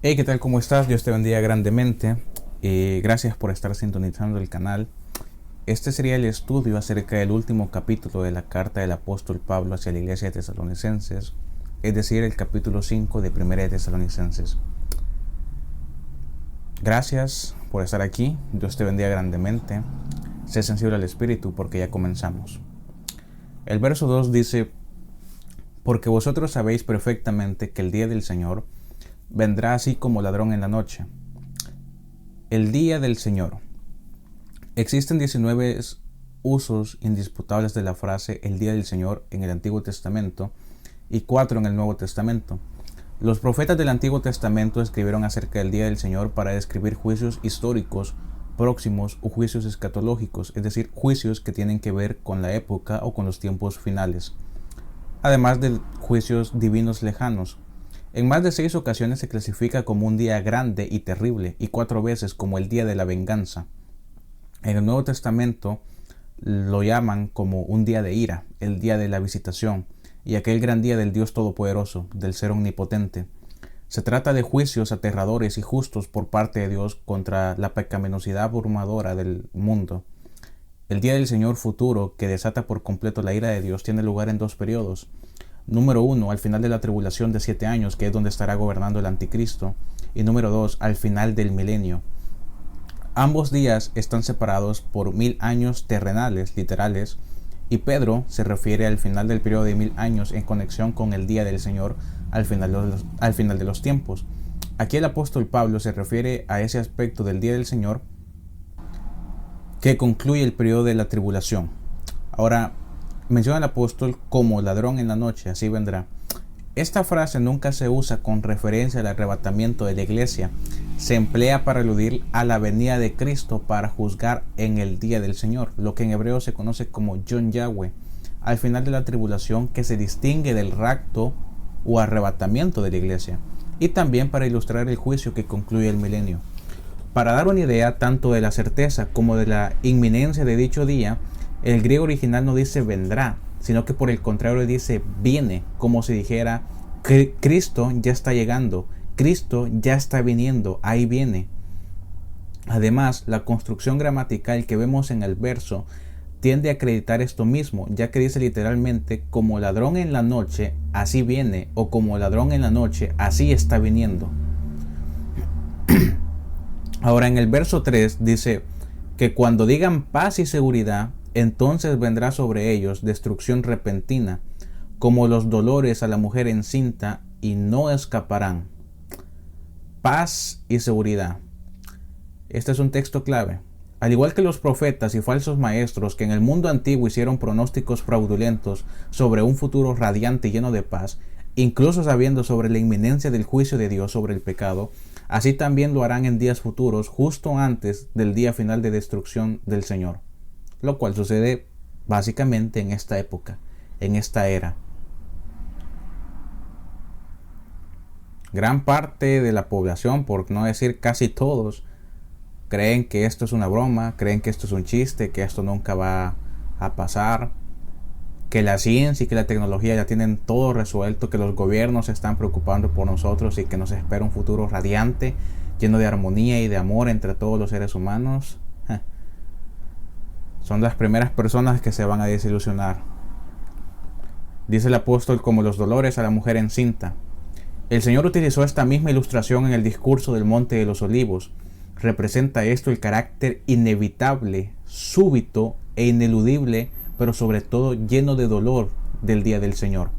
Hey, ¿qué tal? ¿Cómo estás? Dios te bendiga grandemente. Gracias por estar sintonizando el canal. Este sería el estudio acerca del último capítulo de la carta del apóstol Pablo hacia la iglesia de Tesalonicenses, es decir, el capítulo 5 de Primera de Tesalonicenses. Gracias por estar aquí. Dios te bendiga grandemente. Sé sensible al Espíritu porque ya comenzamos. El verso 2 dice: porque vosotros sabéis perfectamente que el día del Señor vendrá así como ladrón en la noche. El día del Señor. Existen 19 usos indisputables de la frase el día del Señor en el Antiguo Testamento y 4 en el Nuevo Testamento. Los profetas del Antiguo Testamento escribieron acerca del día del Señor para describir juicios históricos próximos o juicios escatológicos, es decir, juicios que tienen que ver con la época o con los tiempos finales, además de juicios divinos lejanos. En más de 6 ocasiones se clasifica como un día grande y terrible, y 4 veces como el día de la venganza. En el Nuevo Testamento lo llaman como un día de ira, el día de la visitación, y aquel gran día del Dios Todopoderoso, del Ser Omnipotente. Se trata de juicios aterradores y justos por parte de Dios contra la pecaminosidad abrumadora del mundo. El día del Señor futuro, que desata por completo la ira de Dios, tiene lugar en 2 periodos. Número 1, al final de la tribulación de 7 años, que es donde estará gobernando el anticristo. Y número 2, al final del milenio. Ambos días están separados por 1000 años terrenales, literales, y Pedro se refiere al final del periodo de 1000 años en conexión con el día del Señor al final de los tiempos. Aquí el apóstol Pablo se refiere a ese aspecto del día del Señor que concluye el periodo de la tribulación. Ahora, menciona el apóstol como ladrón en la noche, así vendrá. Esta frase nunca se usa con referencia al arrebatamiento de la iglesia. Se emplea para aludir a la venida de Cristo para juzgar en el día del Señor, lo que en hebreo se conoce como Yom Yahweh, al final de la tribulación, que se distingue del rapto o arrebatamiento de la iglesia, y también para ilustrar el juicio que concluye el milenio. Para dar una idea tanto de la certeza como de la inminencia de dicho día, el griego original no dice vendrá, sino que por el contrario dice viene, como si dijera Cristo ya está llegando, Cristo ya está viniendo, ahí viene. Además, la construcción gramatical que vemos en el verso tiende a acreditar esto mismo, ya que dice literalmente como ladrón en la noche, así viene, o como ladrón en la noche, así está viniendo. Ahora en el verso 3 dice que cuando digan paz y seguridad, entonces vendrá sobre ellos destrucción repentina, como los dolores a la mujer encinta, y no escaparán. Paz y seguridad. Este es un texto clave. Al igual que los profetas y falsos maestros que en el mundo antiguo hicieron pronósticos fraudulentos sobre un futuro radiante y lleno de paz, incluso sabiendo sobre la inminencia del juicio de Dios sobre el pecado, así también lo harán en días futuros, justo antes del día final de destrucción del Señor, lo cual sucede básicamente en esta época, en esta era. Gran parte de la población, por no decir casi todos, creen que esto es una broma, creen que esto es un chiste, que esto nunca va a pasar, que la ciencia y que la tecnología ya tienen todo resuelto, que los gobiernos se están preocupando por nosotros y que nos espera un futuro radiante, lleno de armonía y de amor entre todos los seres humanos. Son las primeras personas que se van a desilusionar. Dice el apóstol como los dolores a la mujer encinta. El Señor utilizó esta misma ilustración en el discurso del Monte de los Olivos. Representa esto el carácter inevitable, súbito e ineludible, pero sobre todo lleno de dolor del día del Señor.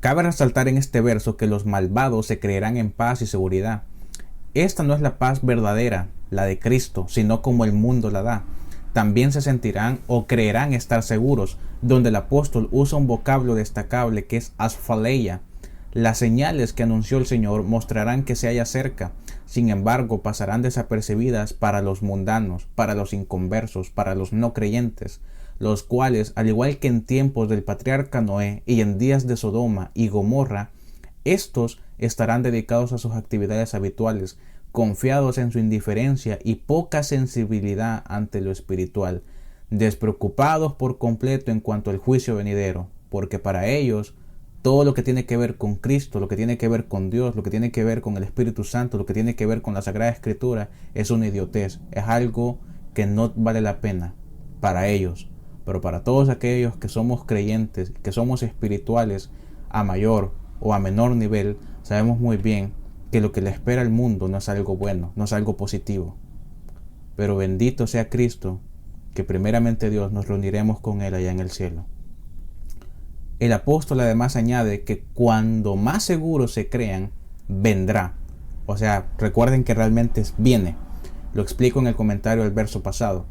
Cabe resaltar en este verso que los malvados se creerán en paz y seguridad. Esta no es la paz verdadera, la de Cristo, sino como el mundo la da. También se sentirán o creerán estar seguros, donde el apóstol usa un vocablo destacable que es asfaleia. Las señales que anunció el Señor mostrarán que se halla cerca, sin embargo pasarán desapercibidas para los mundanos, para los inconversos, para los no creyentes, los cuales, al igual que en tiempos del patriarca Noé y en días de Sodoma y Gomorra, estos estarán dedicados a sus actividades habituales, confiados en su indiferencia y poca sensibilidad ante lo espiritual, despreocupados por completo en cuanto al juicio venidero, porque para ellos todo lo que tiene que ver con Cristo, lo que tiene que ver con Dios, lo que tiene que ver con el Espíritu Santo, lo que tiene que ver con la Sagrada Escritura, es una idiotez, es algo que no vale la pena para ellos. Pero para todos aquellos que somos creyentes, que somos espirituales a mayor o a menor nivel, sabemos muy bien que lo que le espera al mundo no es algo bueno, no es algo positivo. Pero bendito sea Cristo, que primeramente Dios nos reuniremos con Él allá en el cielo. El apóstol además añade que cuando más seguros se crean, vendrá. O sea, recuerden que realmente viene. Lo explico en el comentario del verso pasado.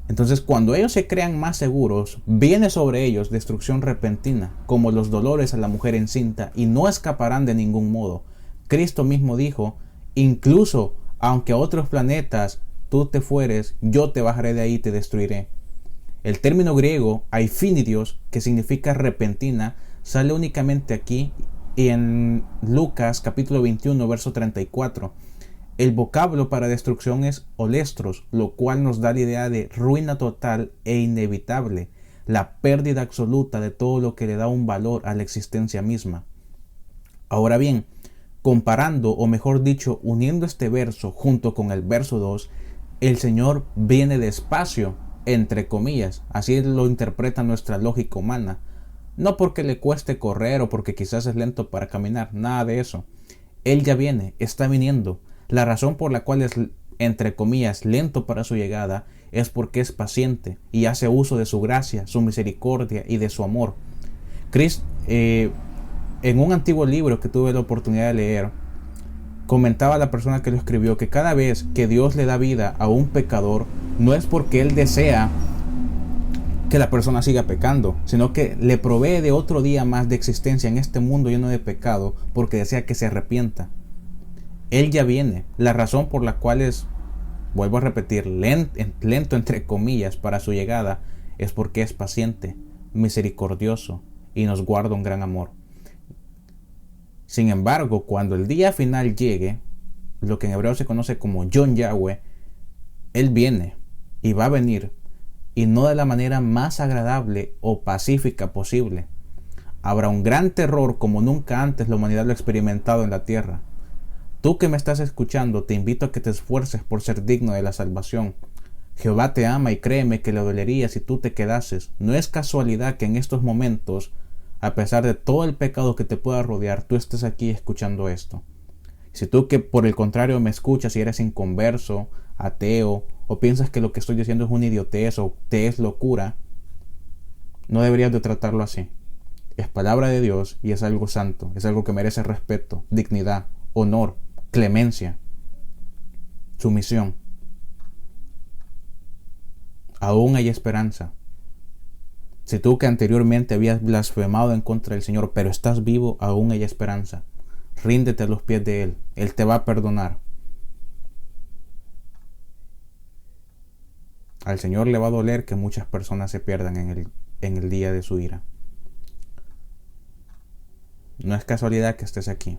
Entonces, cuando ellos se crean más seguros, viene sobre ellos destrucción repentina, como los dolores a la mujer encinta, y no escaparán de ningún modo. Cristo mismo dijo, incluso aunque a otros planetas tú te fueres, yo te bajaré de ahí y te destruiré. El término griego aifinidios, que significa repentina, sale únicamente aquí y en Lucas capítulo 21, verso 34. El vocablo para destrucción es olestros, lo cual nos da la idea de ruina total e inevitable, la pérdida absoluta de todo lo que le da un valor a la existencia misma. Ahora bien, comparando, o mejor dicho, uniendo este verso junto con el verso 2, el Señor viene despacio, entre comillas, así lo interpreta nuestra lógica humana. No porque le cueste correr o porque quizás es lento para caminar, nada de eso. Él ya viene, está viniendo. La razón por la cual es, entre comillas, lento para su llegada es porque es paciente y hace uso de su gracia, su misericordia y de su amor. En un antiguo libro que tuve la oportunidad de leer, comentaba la persona que lo escribió que cada vez que Dios le da vida a un pecador, no es porque Él desea que la persona siga pecando, sino que le provee de otro día más de existencia en este mundo lleno de pecado porque desea que se arrepienta. Él ya viene. La razón por la cual es, vuelvo a repetir, lento entre comillas para su llegada, es porque es paciente, misericordioso y nos guarda un gran amor. Sin embargo, cuando el día final llegue, lo que en hebreo se conoce como Yom Yahweh, Él viene y va a venir, y no de la manera más agradable o pacífica posible. Habrá un gran terror como nunca antes la humanidad lo ha experimentado en la tierra. Tú que me estás escuchando, te invito a que te esfuerces por ser digno de la salvación. Jehová te ama y créeme que le dolería si tú te quedases. No es casualidad que en estos momentos, a pesar de todo el pecado que te pueda rodear, tú estés aquí escuchando esto. Si tú que por el contrario me escuchas y eres inconverso, ateo, o piensas que lo que estoy diciendo es una idiotez o te es locura, no deberías de tratarlo así. Es palabra de Dios y es algo santo, es algo que merece respeto, dignidad, honor, clemencia, sumisión. Aún hay esperanza. Si tú que anteriormente habías blasfemado en contra del Señor, pero estás vivo, aún hay esperanza. Ríndete a los pies de Él. Él te va a perdonar. Al Señor le va a doler que muchas personas se pierdan en el día de su ira. No es casualidad que estés aquí.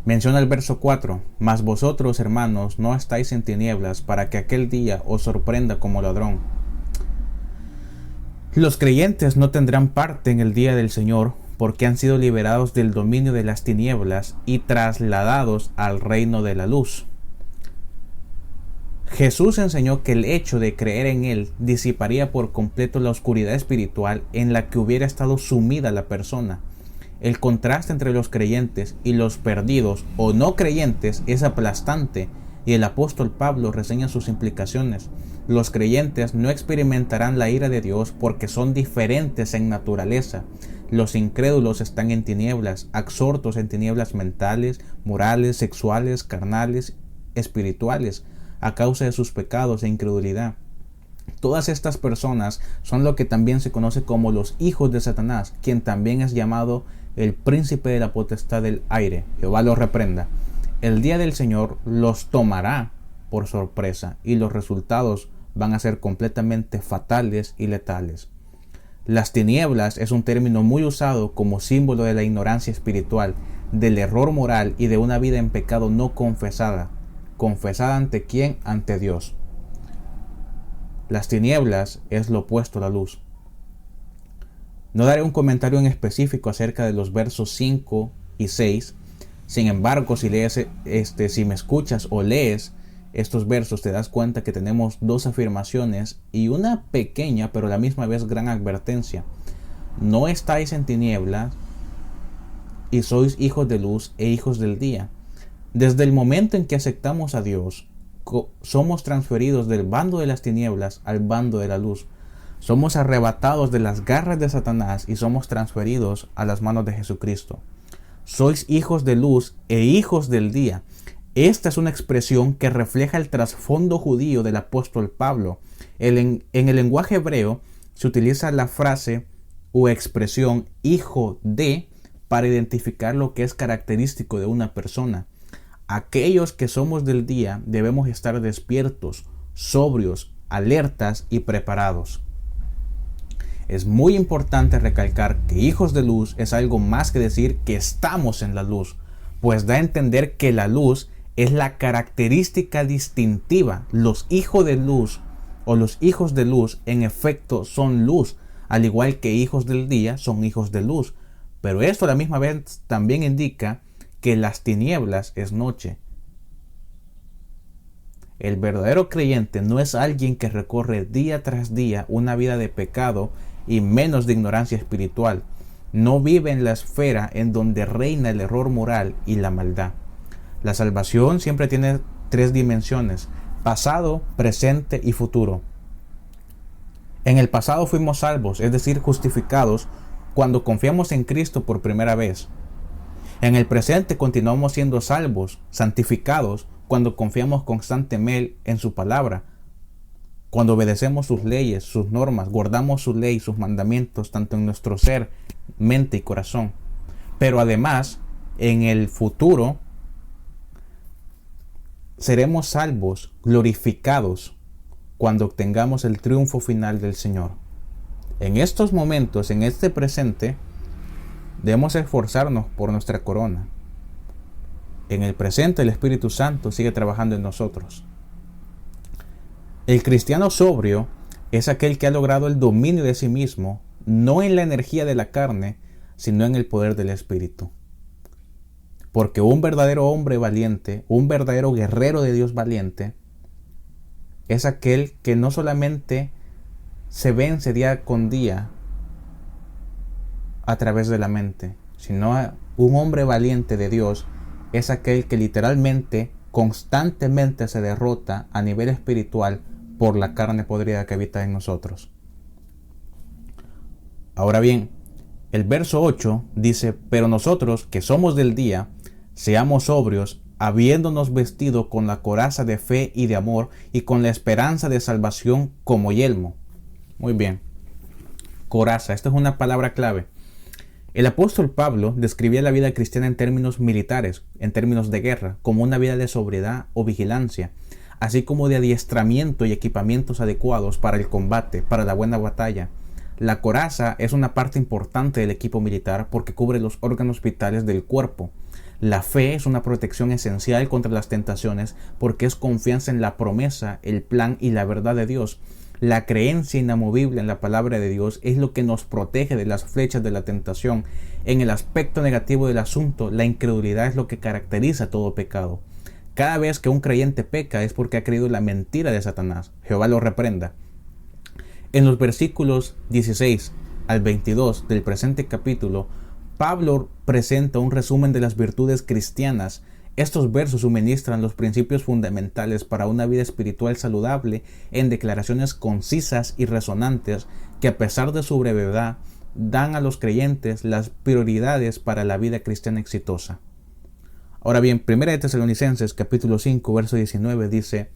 Menciona el verso 4, mas vosotros, hermanos, no estáis en tinieblas para que aquel día os sorprenda como ladrón. Los creyentes no tendrán parte en el día del Señor porque han sido liberados del dominio de las tinieblas y trasladados al reino de la luz. Jesús enseñó que el hecho de creer en Él disiparía por completo la oscuridad espiritual en la que hubiera estado sumida la persona. El contraste entre los creyentes y los perdidos o no creyentes es aplastante y el apóstol Pablo reseña sus implicaciones. Los creyentes no experimentarán la ira de Dios porque son diferentes en naturaleza. Los incrédulos están en tinieblas, absortos en tinieblas mentales, morales, sexuales, carnales, espirituales, a causa de sus pecados e incredulidad. Todas estas personas son lo que también se conoce como los hijos de Satanás, quien también es llamado el príncipe de la potestad del aire. Jehová los reprenda. El día del Señor los tomará por sorpresa y los resultados van a ser completamente fatales y letales. Las tinieblas es un término muy usado como símbolo de la ignorancia espiritual, del error moral y de una vida en pecado no confesada. ¿Confesada ante quién? Ante Dios. Las tinieblas es lo opuesto a la luz. No daré un comentario en específico acerca de los versos 5 y 6. Sin embargo, si me escuchas o lees estos versos, te das cuenta que tenemos dos afirmaciones y una pequeña, pero a la misma vez gran advertencia. No estáis en tinieblas y sois hijos de luz e hijos del día. Desde el momento en que aceptamos a Dios, somos transferidos del bando de las tinieblas al bando de la luz. Somos arrebatados de las garras de Satanás y somos transferidos a las manos de Jesucristo. Sois hijos de luz e hijos del día. Esta es una expresión que refleja el trasfondo judío del apóstol Pablo. En el lenguaje hebreo se utiliza la frase o expresión hijo de para identificar lo que es característico de una persona. Aquellos que somos del día debemos estar despiertos, sobrios, alertas y preparados. Es muy importante recalcar que hijos de luz es algo más que decir que estamos en la luz, pues da a entender que la luz es la característica distintiva. Los hijos de luz o los hijos de luz en efecto son luz, al igual que hijos del día son hijos de luz. Pero esto a la misma vez también indica que las tinieblas es noche. El verdadero creyente no es alguien que recorre día tras día una vida de pecado y menos de ignorancia espiritual. No vive en la esfera en donde reina el error moral y la maldad. La salvación siempre tiene tres dimensiones: pasado, presente y futuro. En el pasado fuimos salvos, es decir, justificados, cuando confiamos en Cristo por primera vez. En el presente continuamos siendo salvos, santificados, cuando confiamos constantemente en su palabra, cuando obedecemos sus leyes, sus normas, guardamos su ley, sus mandamientos, tanto en nuestro ser, mente y corazón. Pero además, en el futuro, seremos salvos, glorificados, cuando obtengamos el triunfo final del Señor. En estos momentos, en este presente, debemos esforzarnos por nuestra corona. En el presente, el Espíritu Santo sigue trabajando en nosotros. El cristiano sobrio es aquel que ha logrado el dominio de sí mismo, no en la energía de la carne, sino en el poder del Espíritu. Porque un verdadero hombre valiente, un verdadero guerrero de Dios valiente, es aquel que no solamente se vence día con día a través de la mente, sino un hombre valiente de Dios es aquel que literalmente, constantemente se derrota a nivel espiritual por la carne podrida que habita en nosotros. Ahora bien, el verso 8 dice: pero nosotros que somos del día, seamos sobrios, habiéndonos vestido con la coraza de fe y de amor y con la esperanza de salvación como yelmo. Muy bien. Coraza, esta es una palabra clave. El apóstol Pablo describía la vida cristiana en términos militares, en términos de guerra, como una vida de sobriedad o vigilancia, así como de adiestramiento y equipamientos adecuados para el combate, para la buena batalla. La coraza es una parte importante del equipo militar porque cubre los órganos vitales del cuerpo. La fe es una protección esencial contra las tentaciones porque es confianza en la promesa, el plan y la verdad de Dios. La creencia inamovible en la palabra de Dios es lo que nos protege de las flechas de la tentación. En el aspecto negativo del asunto, la incredulidad es lo que caracteriza todo pecado. Cada vez que un creyente peca es porque ha creído la mentira de Satanás. Jehová lo reprenda. En los versículos 16 al 22 del presente capítulo, Pablo presenta un resumen de las virtudes cristianas. Estos versos suministran los principios fundamentales para una vida espiritual saludable en declaraciones concisas y resonantes que, a pesar de su brevedad, dan a los creyentes las prioridades para la vida cristiana exitosa. Ahora bien, 1 Tesalonicenses capítulo 5 verso 19 dice: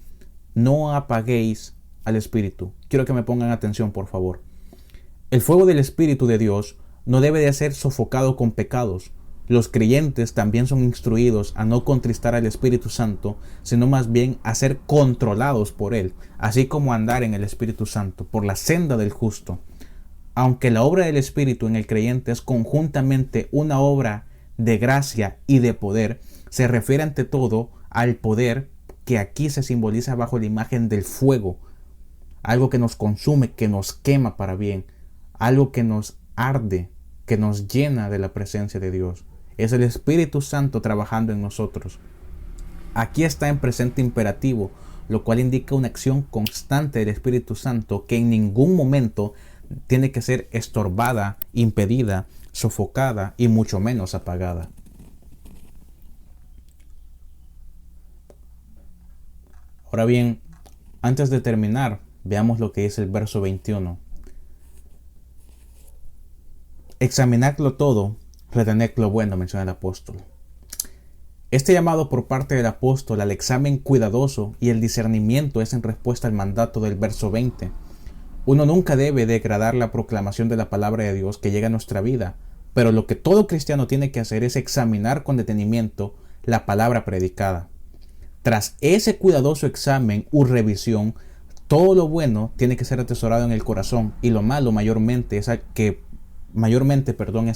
no apaguéis al Espíritu. Quiero que me pongan atención, por favor. El fuego del Espíritu de Dios no debe de ser sofocado con pecados. Los creyentes también son instruidos a no contristar al Espíritu Santo, sino más bien a ser controlados por Él, así como andar en el Espíritu Santo, por la senda del justo. Aunque la obra del Espíritu en el creyente es conjuntamente una obra de gracia y de poder, se refiere ante todo al poder que aquí se simboliza bajo la imagen del fuego, algo que nos consume, que nos quema para bien, algo que nos arde, que nos llena de la presencia de Dios. Es el Espíritu Santo trabajando en nosotros. Aquí está en presente imperativo, lo cual indica una acción constante del Espíritu Santo que en ningún momento tiene que ser estorbada, impedida, sofocada y mucho menos apagada. Ahora bien, antes de terminar, veamos lo que dice el verso 21. Examinadlo todo, retened lo bueno, menciona el apóstol. Este llamado por parte del apóstol al examen cuidadoso y el discernimiento es en respuesta al mandato del verso 20. Uno nunca debe degradar la proclamación de la palabra de Dios que llega a nuestra vida, pero lo que todo cristiano tiene que hacer es examinar con detenimiento la palabra predicada. Tras ese cuidadoso examen u revisión, todo lo bueno tiene que ser atesorado en el corazón y lo malo mayormente es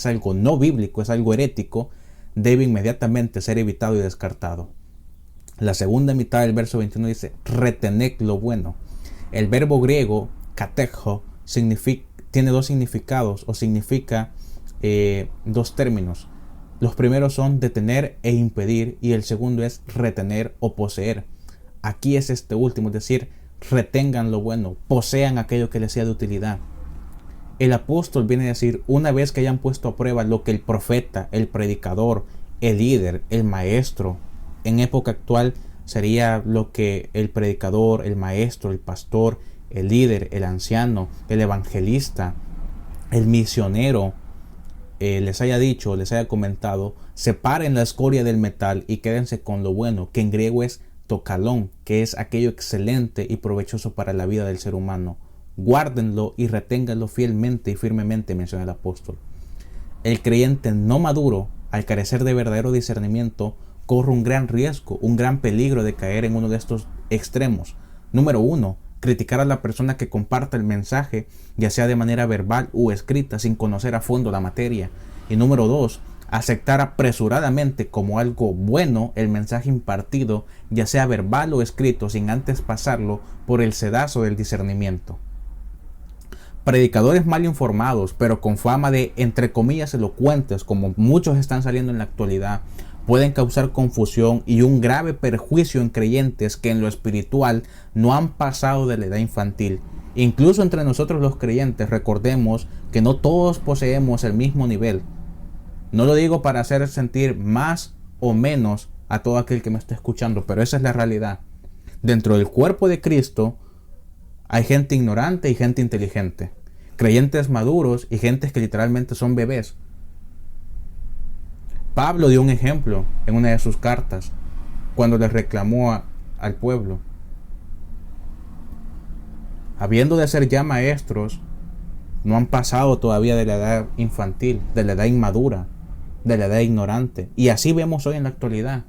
algo no bíblico, es algo herético, debe inmediatamente ser evitado y descartado. La segunda mitad del verso 21 dice, retened lo bueno. El verbo griego, katecho, tiene dos significados o significa dos términos. Los primeros son detener e impedir y el segundo es retener o poseer. Aquí es este último, es decir, retengan lo bueno, posean aquello que les sea de utilidad. El apóstol viene a decir, una vez que hayan puesto a prueba lo que el profeta, el predicador, el líder, el maestro, en época actual sería lo que el predicador, el maestro, el pastor, el líder, el anciano, el evangelista, el misionero, les haya dicho, les haya comentado, separen la escoria del metal y quédense con lo bueno, que en griego es tokalón, que es aquello excelente y provechoso para la vida del ser humano. Guárdenlo y reténganlo fielmente y firmemente, menciona el apóstol. El creyente no maduro, al carecer de verdadero discernimiento, corre un gran riesgo, un gran peligro de caer en uno de estos extremos. Número 1, criticar a la persona que comparta el mensaje, ya sea de manera verbal o escrita, sin conocer a fondo la materia. Y número 2, aceptar apresuradamente como algo bueno el mensaje impartido, ya sea verbal o escrito, sin antes pasarlo por el sedazo del discernimiento. Predicadores mal informados, pero con fama de, entre comillas, elocuentes, como muchos están saliendo en la actualidad, pueden causar confusión y un grave perjuicio en creyentes que en lo espiritual no han pasado de la edad infantil. Incluso entre nosotros los creyentes, recordemos que no todos poseemos el mismo nivel. No lo digo para hacer sentir más o menos a todo aquel que me está escuchando, pero esa es la realidad. Dentro del cuerpo de Cristo hay gente ignorante y gente inteligente, creyentes maduros y gentes que literalmente son bebés. Pablo dio un ejemplo en una de sus cartas cuando le reclamó al pueblo. Habiendo de ser ya maestros, no han pasado todavía de la edad infantil, de la edad inmadura, de la edad ignorante. Y así vemos hoy en la actualidad.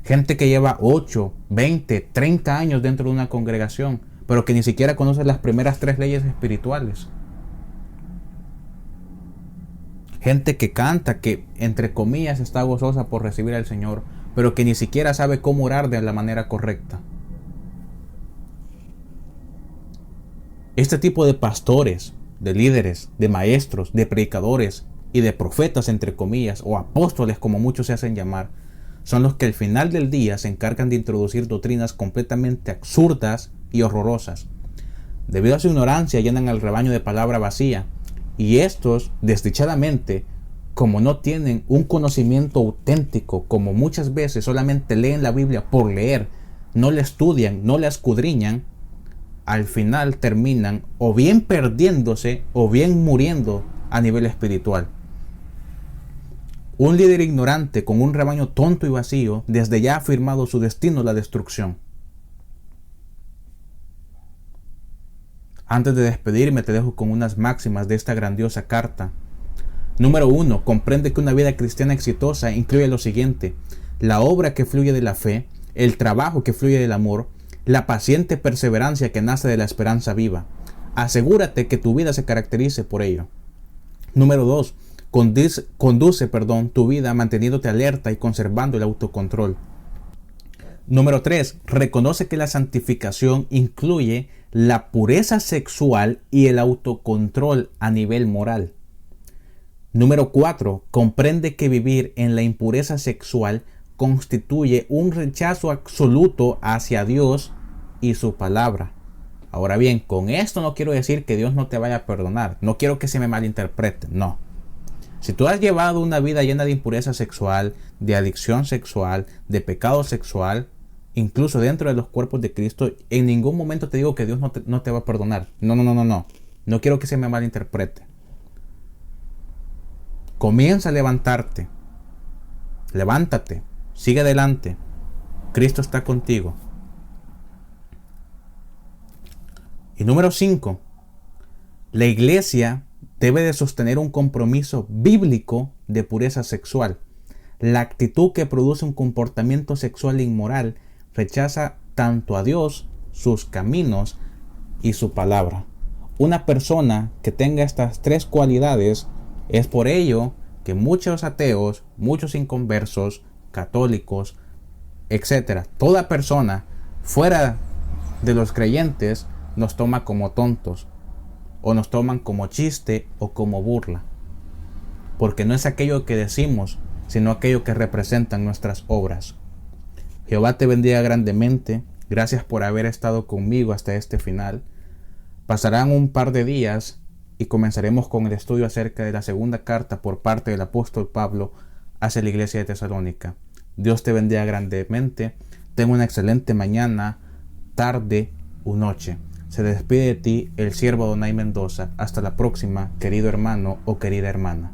Gente que lleva 8, 20, 30 años dentro de una congregación, pero que ni siquiera conoce las primeras 3 leyes espirituales. Gente que canta, que entre comillas está gozosa por recibir al Señor, pero que ni siquiera sabe cómo orar de la manera correcta. Este tipo de pastores, de líderes, de maestros, de predicadores y de profetas, entre comillas, o apóstoles como muchos se hacen llamar, son los que al final del día se encargan de introducir doctrinas completamente absurdas y horrorosas. Debido a su ignorancia llenan al rebaño de palabra vacía, y estos, desdichadamente, como no tienen un conocimiento auténtico, como muchas veces solamente leen la Biblia por leer, no la estudian, no la escudriñan, al final terminan o bien perdiéndose o bien muriendo a nivel espiritual. Un líder ignorante con un rebaño tonto y vacío desde ya ha firmado su destino, la destrucción. Antes de despedirme te dejo con unas máximas de esta grandiosa carta. Número 1. Comprende que una vida cristiana exitosa incluye lo siguiente: la obra que fluye de la fe, el trabajo que fluye del amor, la paciente perseverancia que nace de la esperanza viva. Asegúrate que tu vida se caracterice por ello. Número 2. Conduce tu vida manteniéndote alerta y conservando el autocontrol. Número 3. Reconoce que la santificación incluye la pureza sexual y el autocontrol a nivel moral. Número 4. Comprende que vivir en la impureza sexual constituye un rechazo absoluto hacia Dios y su palabra. Ahora bien, con esto no quiero decir que Dios no te vaya a perdonar. No quiero que se me malinterprete, no. Si tú has llevado una vida llena de impureza sexual, de adicción sexual, de pecado sexual, incluso dentro de los cuerpos de Cristo, en ningún momento te digo que Dios no te va a perdonar. No. No quiero que se me malinterprete. Comienza a levantarte. Levántate. Sigue adelante. Cristo está contigo. Y número 5. La iglesia debe de sostener un compromiso bíblico de pureza sexual. La actitud que produce un comportamiento sexual inmoral rechaza tanto a Dios, sus caminos y su palabra. Una persona que tenga estas 3 cualidades, es por ello que muchos ateos, muchos inconversos, católicos, etcétera, toda persona fuera de los creyentes nos toma como tontos, o nos toman como chiste o como burla, porque no es aquello que decimos, sino aquello que representan nuestras obras. Jehová te bendiga grandemente. Gracias por haber estado conmigo hasta este final. Pasarán un par de días y comenzaremos con el estudio acerca de la segunda carta por parte del apóstol Pablo hacia la iglesia de Tesalónica. Dios te bendiga grandemente. Ten una excelente mañana, tarde o noche. Se despide de ti el siervo Adonai Mendoza. Hasta la próxima, querido hermano o querida hermana.